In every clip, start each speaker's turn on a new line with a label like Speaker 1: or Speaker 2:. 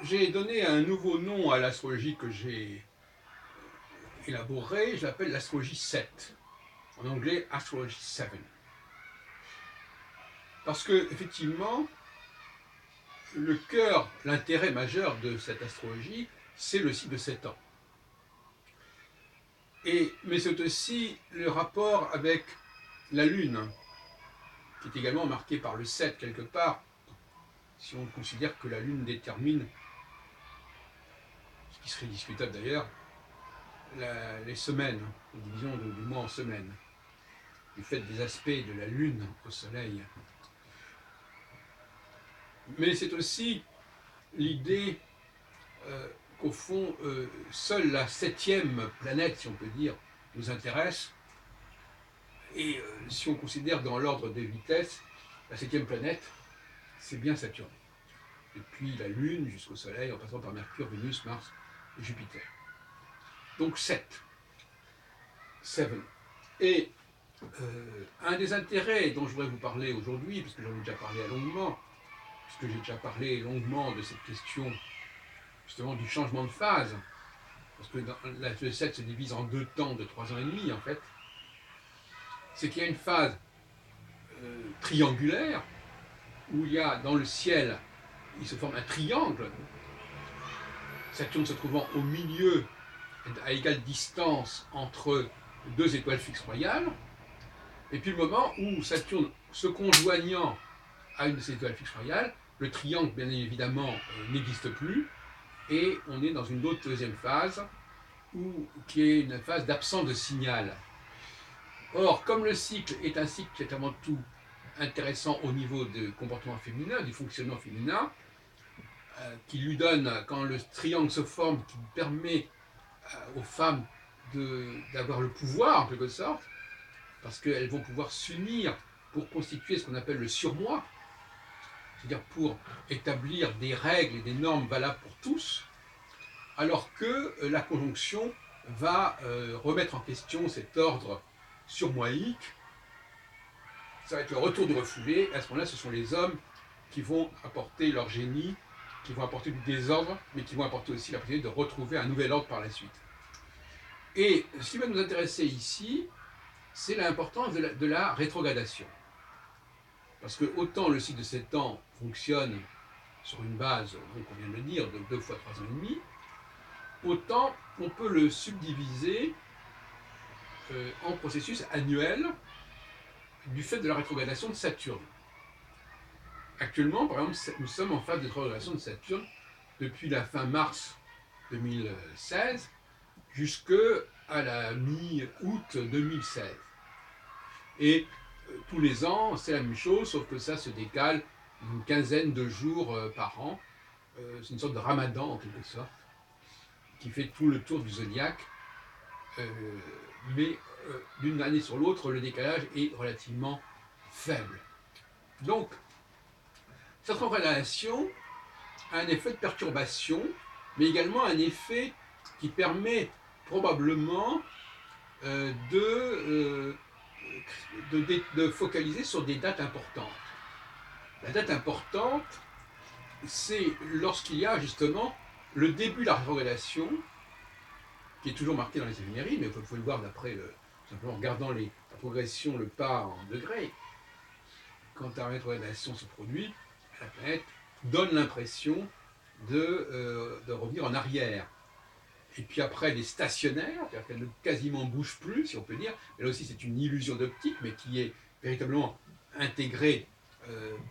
Speaker 1: j'ai donné un nouveau nom à l'astrologie que j'ai élaborée, je l'appelle l'astrologie 7, en anglais Astrology 7. Parce que, effectivement, le cœur, l'intérêt majeur de cette astrologie, c'est le cycle de 7 ans. Mais c'est aussi le rapport avec la Lune, qui est également marqué par le 7 quelque part, si on considère que la Lune détermine, ce qui serait discutable d'ailleurs, les semaines, les divisions du mois en semaines, du fait des aspects de la Lune au Soleil. Mais c'est aussi l'idée qu'au fond, seule la 7e planète, si on peut dire, nous intéresse. Et si on considère dans l'ordre des vitesses, la 7e planète, c'est bien Saturne. Depuis la Lune jusqu'au Soleil, en passant par Mercure, Vénus, Mars et Jupiter. Donc 7. 7. Et un des intérêts dont je voudrais vous parler aujourd'hui, puisque j'en ai déjà parlé longuement, puisque j'ai déjà parlé longuement de cette question justement du changement de phase, parce que le 7 se divise en 2 temps de 3 ans et demi en fait, c'est qu'il y a une phase triangulaire, où il y a dans le ciel, il se forme un triangle, Saturne se trouvant au milieu, à égale distance entre 2 étoiles fixes royales, et puis le moment où Saturne se conjoignant à une de ces étoiles fixes royales, le triangle bien évidemment n'existe plus, et on est dans une autre deuxième phase, qui est une phase d'absence de signal. Or, comme le cycle est un cycle qui est avant tout intéressant au niveau du comportement féminin, du fonctionnement féminin, qui lui donne, quand le triangle se forme, qui permet aux femmes d'avoir le pouvoir en quelque sorte, parce qu'elles vont pouvoir s'unir pour constituer ce qu'on appelle le surmoi, c'est-à-dire pour établir des règles et des normes valables pour tous, alors que la conjonction va remettre en question cet ordre surmoïque. Ça va être le retour du refoulé. À ce moment-là, ce sont les hommes qui vont apporter leur génie, qui vont apporter du désordre, mais qui vont apporter aussi la possibilité de retrouver un nouvel ordre par la suite. Et ce qui va nous intéresser ici, c'est l'importance de la rétrogradation. Parce que autant le cycle de 7 ans fonctionne sur une base, donc on vient de le dire, de 2 fois 3 ans et demi, autant on peut le subdiviser en processus annuels du fait de la rétrogradation de Saturne. Actuellement, par exemple, nous sommes en phase de rétrogradation de Saturne depuis la fin mars 2016 jusqu'à la mi-août 2016. Et tous les ans, c'est la même chose, sauf que ça se décale une quinzaine de jours par an. C'est une sorte de ramadan en quelque sorte, qui fait tout le tour du zodiaque. Mais d'une année sur l'autre, le décalage est relativement faible. Donc, cette rétrogradation a un effet de perturbation, mais également un effet qui permet probablement de focaliser sur des dates importantes. La date importante, c'est lorsqu'il y a justement le début de la rétrogradation, qui est toujours marqué dans les éphémérides, mais il faut le voir d'après, simplement en regardant la progression, le pas en degrés. Quand la rétrogradation se produit, la planète donne l'impression de revenir en arrière. Et puis après, elle est stationnaire, c'est-à-dire qu'elle ne quasiment bouge plus, si on peut dire. Mais là aussi, c'est une illusion d'optique, mais qui est véritablement intégrée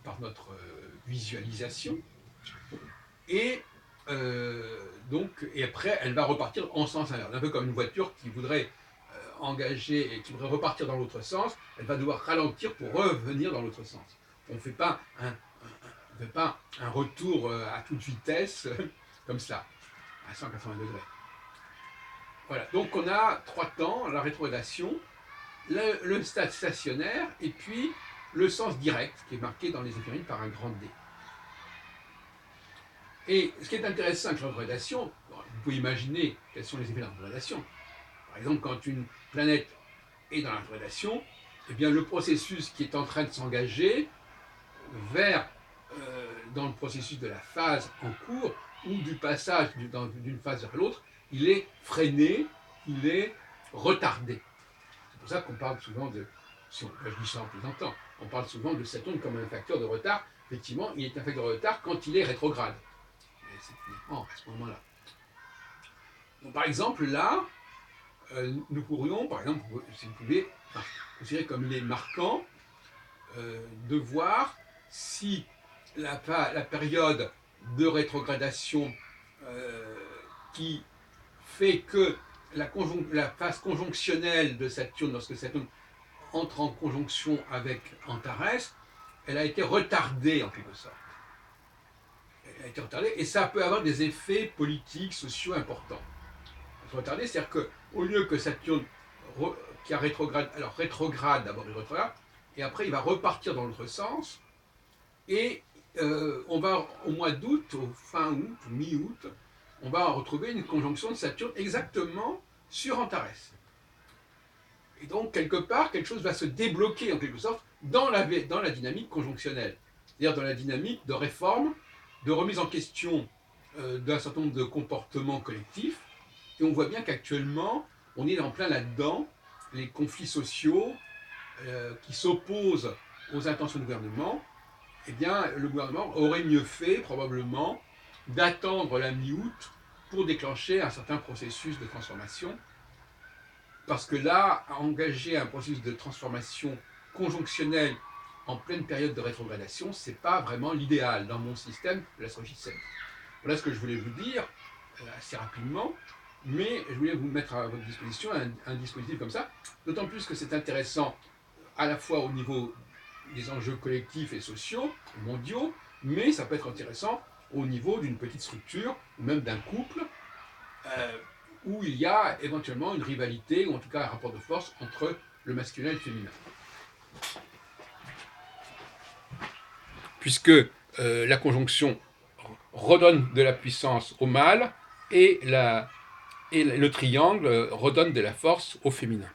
Speaker 1: par notre visualisation. Et et après, elle va repartir en sens inverse. Un peu comme une voiture qui voudrait engager et qui voudrait repartir dans l'autre sens, elle va devoir ralentir pour revenir dans l'autre sens. On ne fait pas un retour à toute vitesse comme ça, à 180 degrés. Voilà, donc on a 3 temps, la rétrogradation, le stade stationnaire, et puis le sens direct, qui est marqué dans les éphémérides par un grand D. Et ce qui est intéressant avec la rétrogradation, vous pouvez imaginer quels sont les effets de la rétrogradation. Par exemple, quand une planète est dans la rétrogradation, eh bien, le processus qui est en train de s'engager vers, dans le processus de la phase en cours, ou du passage d'une phase vers l'autre, il est freiné, il est retardé. C'est pour ça qu'on parle souvent de, si on, je dis ça en plaisantant, on parle souvent de Saturne comme un facteur de retard. Effectivement, il est un facteur de retard quand il est rétrograde. Mais c'est uniquement à ce moment-là. Donc, par exemple, là, nous pourrions, par exemple, si vous pouvez considérer comme il est marquant, de voir si la période de rétrogradation qui fait que la phase conjonctionnelle de Saturne, lorsque Saturne entre en conjonction avec Antares, elle a été retardée en quelque sorte. Elle a été retardée et ça peut avoir des effets politiques, sociaux importants. Retardée, c'est-à-dire qu'au lieu que Saturne qui a rétrograde, alors rétrograde d'abord, il rétrograde, et après il va repartir dans l'autre sens, et on va au mois d'août, au fin août, mi-août, on va retrouver une conjonction de Saturne exactement sur Antares. Et donc, quelque part, quelque chose va se débloquer, en quelque sorte, dans la dynamique conjonctionnelle. C'est-à-dire dans la dynamique de réforme, de remise en question d'un certain nombre de comportements collectifs. Et on voit bien qu'actuellement, on est en plein là-dedans, les conflits sociaux qui s'opposent aux intentions du gouvernement. Eh bien, le gouvernement aurait mieux fait, probablement, d'attendre la mi-août pour déclencher un certain processus de transformation. Parce que là, engager un processus de transformation conjonctionnelle en pleine période de rétrogradation, ce n'est pas vraiment l'idéal dans mon système de l'astrologie de. Voilà ce que je voulais vous dire assez rapidement, mais je voulais vous mettre à votre disposition un dispositif comme ça, d'autant plus que c'est intéressant à la fois au niveau des enjeux collectifs et sociaux, mondiaux, mais ça peut être intéressant au niveau d'une petite structure, ou même d'un couple, où il y a éventuellement une rivalité, ou en tout cas un rapport de force entre le masculin et le féminin. Puisque la conjonction redonne de la puissance au mâle, et le triangle redonne de la force au féminin.